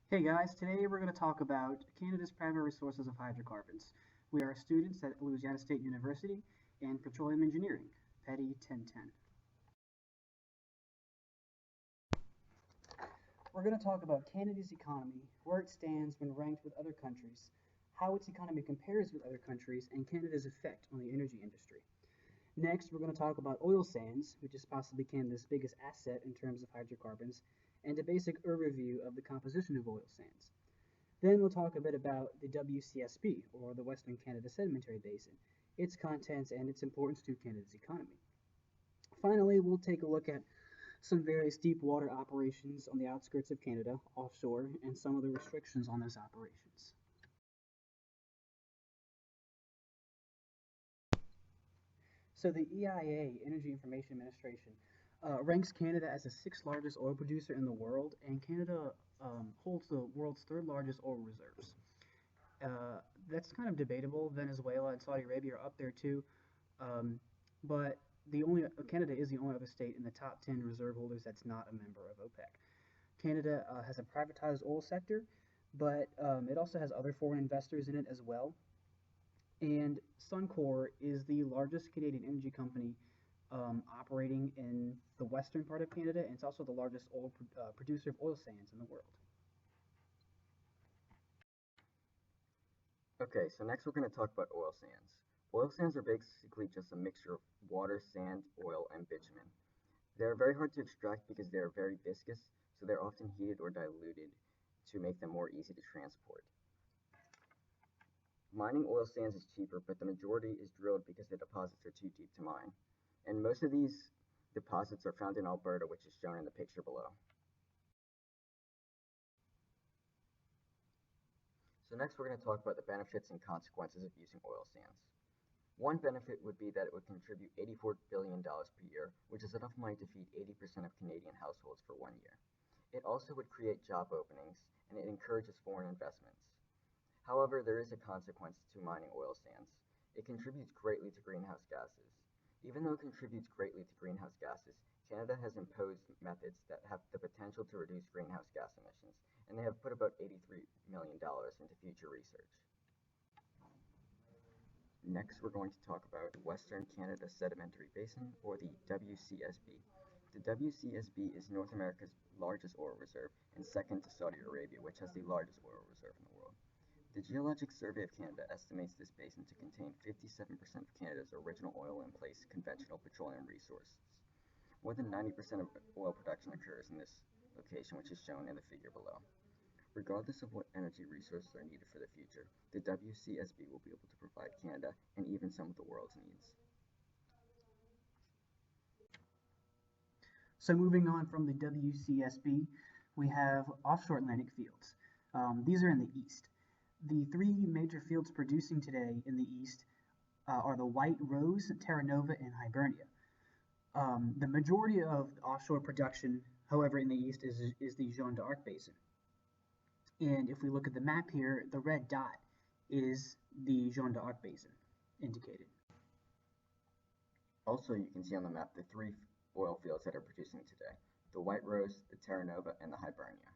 Hey guys, today we're going to talk about Canada's primary sources of hydrocarbons. We are students at Louisiana State University in petroleum engineering, Petty 1010. We're going to talk about Canada's economy, where it stands when ranked with other countries, how its economy compares with other countries, and Canada's effect on the energy industry. Next, we're going to talk about oil sands, which is possibly Canada's biggest asset in terms of hydrocarbons, and a basic overview of the composition of oil sands. Then we'll talk a bit about the WCSB, or the Western Canada Sedimentary Basin, its contents and its importance to Canada's economy. Finally, we'll take a look at some various deep water operations on the outskirts of Canada, offshore, and some of the restrictions on those operations. So the EIA, Energy Information Administration, ranks Canada as the sixth largest oil producer in the world, and Canada holds the world's third largest oil reserves. Uh, that's kind of debatable. Venezuela and Saudi Arabia are up there too, um, but the only Canada is the only other state in the top 10 reserve holders that's not a member of OPEC. Canada has a privatized oil sector, but it also has other foreign investors in it as well. And Suncor is the largest Canadian energy company operating in the western part of Canada, and it's also the largest producer of oil sands in the world. Okay, so next we're going to talk about oil sands. Oil sands are basically just a mixture of water, sand, oil, and bitumen. They're very hard to extract because they are very viscous, so they're often heated or diluted to make them more easy to transport. Mining oil sands is cheaper, but the majority is drilled because the deposits are too deep to mine. And most of these deposits are found in Alberta, which is shown in the picture below. So next we're going to talk about the benefits and consequences of using oil sands. One benefit would be that it would contribute $84 billion per year, which is enough money to feed 80% of Canadian households for 1 year. It also would create job openings, and it encourages foreign investments. However, there is a consequence to mining oil sands. It contributes greatly to greenhouse gases. Even though it contributes greatly to greenhouse gases, Canada has imposed methods that have the potential to reduce greenhouse gas emissions, and they have put about $83 million into future research. Next, we're going to talk about Western Canada Sedimentary Basin, or the WCSB. The WCSB is North America's largest oil reserve and second to Saudi Arabia, which has the largest oil reserve in the world. The Geologic Survey of Canada estimates this basin to contain 57% of Canada's original oil in place conventional petroleum resources. More than 90% of oil production occurs in this location, which is shown in the figure below. Regardless of what energy resources are needed for the future, the WCSB will be able to provide Canada and even some of the world's needs. So moving on from the WCSB, we have offshore Atlantic fields. These are in the east. The three major fields producing today in the east are the White Rose, Terra Nova, and Hibernia. The majority of offshore production, however, in the east is the Jeanne d'Arc Basin. And if we look at the map here, the red dot is the Jeanne d'Arc Basin indicated. Also, you can see on the map the three oil fields that are producing today: the White Rose, the Terra Nova, and the Hibernia.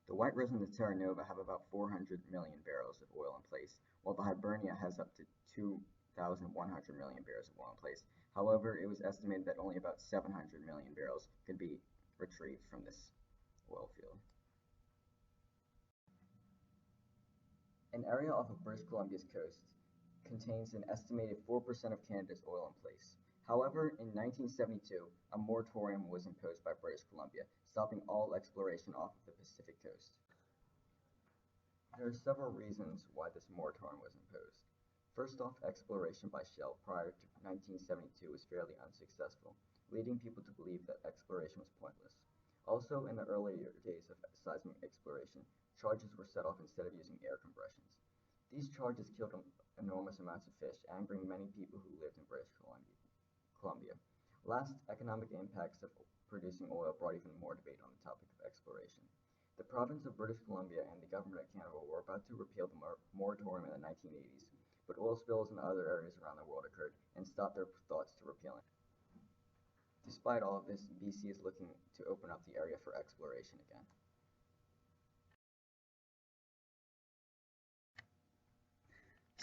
The White Rose and the Terra Nova have about 400 million barrels of oil in place, while the Hibernia has up to 2,100 million barrels of oil in place. However, it was estimated that only about 700 million barrels could be retrieved from this oil field. An area off of British Columbia's coast contains an estimated 4% of Canada's oil in place. However, in 1972, a moratorium was imposed by British Columbia, stopping all exploration off of the Pacific coast. There are several reasons why this moratorium was imposed. First off, exploration by Shell prior to 1972 was fairly unsuccessful, leading people to believe that exploration was pointless. Also, in the earlier days of seismic exploration, charges were set off instead of using air compressions. These charges killed enormous amounts of fish, angering many people who lived in British Columbia. Last, economic impacts of producing oil brought even more debate on the topic of exploration. The province of British Columbia and the government of Canada were about to repeal the moratorium in the 1980s, but oil spills in other areas around the world occurred and stopped their thoughts to repealing. Despite all of this, BC is looking to open up the area for exploration again.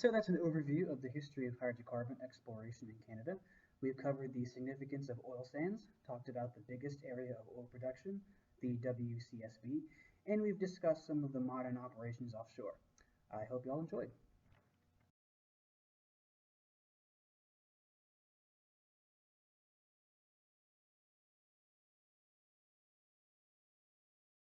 So that's an overview of the history of hydrocarbon exploration in Canada. We've covered the significance of oil sands, talked about the biggest area of oil production, the WCSB, and we've discussed some of the modern operations offshore. I hope you all enjoyed.